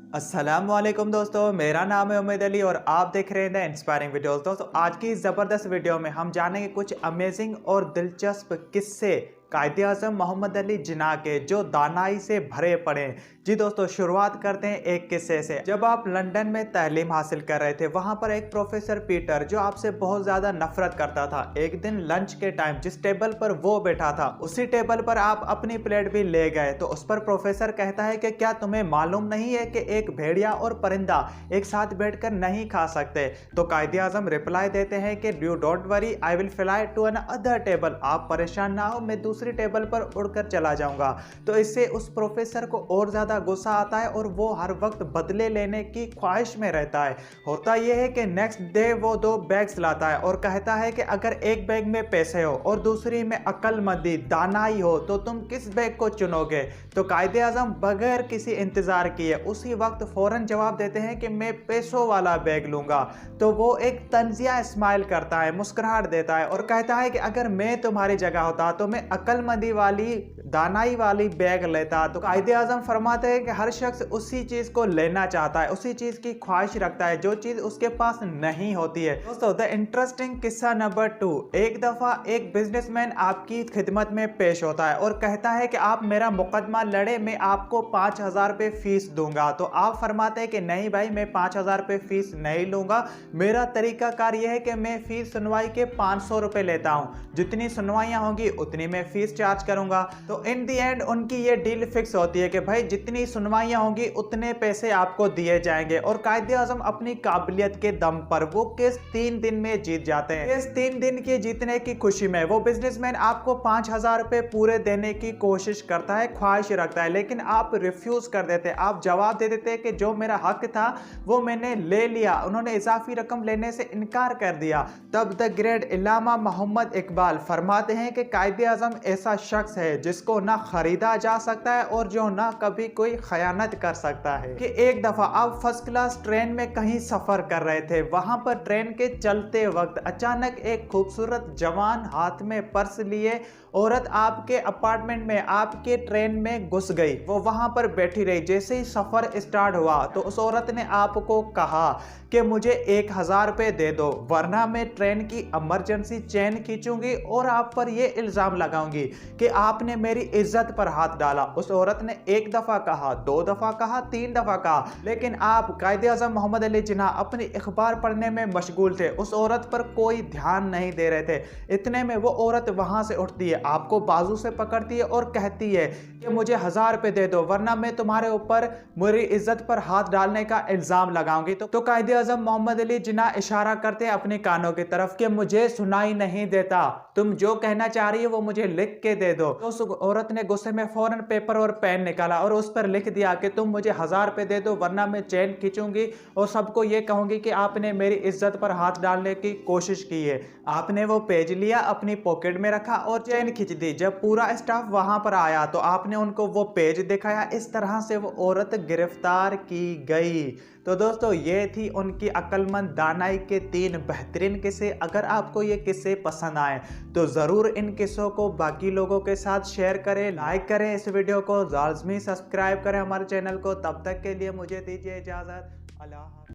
अस्सलामुअलैकुम दोस्तों, मेरा नाम है उम्मीद अली और आप देख रहे हैं इंस्पायरिंग वीडियोस। दोस्तों आज की इस ज़बरदस्त वीडियो में हम जानेंगे कुछ अमेजिंग और दिलचस्प किस्से कायदे आज़म मोहम्मद अली जिन्ना के, जो दानाई से भरे पड़े हैं। जी दोस्तों, शुरुआत करते हैं एक किस्से से। जब आप लंदन में तालीम हासिल कर रहे थे, वहां पर एक प्रोफेसर पीटर जो आपसे बहुत ज़्यादा नफरत करता था, एक दिन लंच के टाइम जिस टेबल पर वो बैठा था उसी टेबल पर आप अपनी प्लेट भी ले गए। तो उस पर प्रोफेसर कहता है कि क्या तुम्हें मालूम नहीं है कि एक भेड़िया और परिंदा एक साथ बैठकर नहीं खा सकते। तो कायदे आज़म रिप्लाई देते हैं कि you don't worry, I will fly to another table. आप परेशान ना हो, मैं दूसरी टेबल पर उड़कर चला जाऊंगा। तो इससे उस प्रोफेसर को और ज्यादा गुस्सा आता है और वो हर वक्त बदले लेने की ख्वाहिश में रहता है। होता यह है कि नेक्स्ट डे वो दो बैग्स लाता है और कहता है कि अगर एक बैग में पैसे हो और दूसरी में अक्लमंदी दानाई हो तो तुम किस बैग को चुनोगे। तो कायदे आज़म बगैर किसी इंतजार किए उसी वक्त फौरन जवाब देते हैं कि मैं पैसों वाला बैग लूंगा। तो वो एक तंजिया स्माइल करता है, मुस्कुराहट देता है और कहता है कि अगर मैं तुम्हारी जगह होता तो मैं अक्लमंदी वाली दानाई वाली बैग लेता। तो कायदे आज़म फरमाते हैं कि हर शख्स उसी चीज को लेना चाहता है, उसी चीज की ख्वाहिश रखता है जो चीज उसके पास नहीं होती है। दोस्तों द इंटरेस्टिंग किस्सा नंबर 2। एक दफा एक बिजनेसमैन आपकी खिदमत में पेश होता है और कहता है कि आप मेरा मुकदमा लड़े, मैं आपको 5,000 रुपये फीस दूंगा। तो आप फरमाते हैं कि नहीं भाई, मैं 5,000 रुपये फीस नहीं लूंगा। मेरा तरीकाकार यह है कि मैं फीस सुनवाई के 500 रुपये लेता हूँ, जितनी सुनवाइयाँ होंगी उतनी मैं फीस चार्ज करूंगा। तो इन दी एंड उनकी ये डील फिक्स होती है कि भाई जितनी सुनवाइयां होंगी उतने पैसे आपको दिए जाएंगे। और कायदे आज़म अपनी काबिलियत के दम पर वो केस 3 दिन में जीत जाते हैं। केस 3 दिन के जीतने की खुशी में वो बिजनेसमैन आपको 5,000 रुपये पूरे देने की कोशिश करता है, ख्वाहिश रखता है, लेकिन आप रिफ्यूज कर देते। आप जवाब दे देते कि जो मेरा हक था वो मैंने ले लिया, उन्होंने इजाफी रकम लेने से इनकार कर दिया। तब द ग्रेट इल्लामा मोहम्मद इकबाल फरमाते हैं कि कायदे आज़म ऐसा शख्स है जिसको ना खरीदा जा सकता है और जो ना कभी कोई खयानत कर सकता है। कि एक दफा आप फर्स्ट क्लास ट्रेन में कहीं सफर कर रहे थे, वहां पर ट्रेन के चलते वक्त अचानक एक खूबसूरत जवान हाथ में पर्स लिए औरत आपके अपार्टमेंट में, आपके ट्रेन में घुस गई। वो वहां पर बैठी रही। जैसे ही सफर स्टार्ट हुआ तो उस औरत ने आपको कहा कि मुझे 1,000 रुपये दे दो, वरना मैं ट्रेन की इमरजेंसी चेन खींचूंगी और आप पर यह इल्जाम लगाऊंगी कि आपने मेरी इज्जत पर हाथ डाला। उस औरत ने 1 दफा कहा, 2 दफा कहा, 3 दफा कहा, लेकिन आप कायदे आज़म मोहम्मद अली जिन्ना अपनी अखबार पढ़ने में मशगूल थे, उस औरत पर कोई ध्यान नहीं दे रहे थे। इतने में वो औरत वहां से उठती है, आपको बाजू से पकड़ती है और कहती है कि मुझे 1,000 रुपये दे दो, वरना मैं तुम्हारे ऊपर मेरी इज्जत पर हाथ डालने का इल्जाम लगाऊंगी। तो कायदे आज़म मोहम्मद अली जिन्ना इशारा करते हैं अपने कानों की तरफ कि मुझे सुनाई नहीं देता, तुम जो कहना चाह रही हो वो मुझे लिख के दे दो। तो उस औरत ने गुस्से में फौरन पेपर और पेन निकाला और उस पर लिख दिया कि तुम मुझे 1,000 रुपये दे दो, वरना मैं चेन खींचूंगी और सबको ये कहूंगी कि आपने मेरी इज्जत पर हाथ डालने की कोशिश की है। आपने वो पेज लिया, अपनी पॉकेट में रखा और चेन खींच दी। जब पूरा स्टाफ वहां पर आया तो आपने उनको वो पेज दिखाया। इस तरह से वो औरत गिरफ्तार की गई। तो दोस्तों ये थी उनकी अक्लमंद दानाई के 3 बेहतरीन किस्से। अगर आपको ये किस्से पसंद आए तो ज़रूर इन किस्सों को बाकी लोगों के साथ शेयर करें, लाइक करें, इस वीडियो को लाजमी सब्सक्राइब करें हमारे चैनल को। तब तक के लिए मुझे दीजिए इजाज़त। अल्लाह।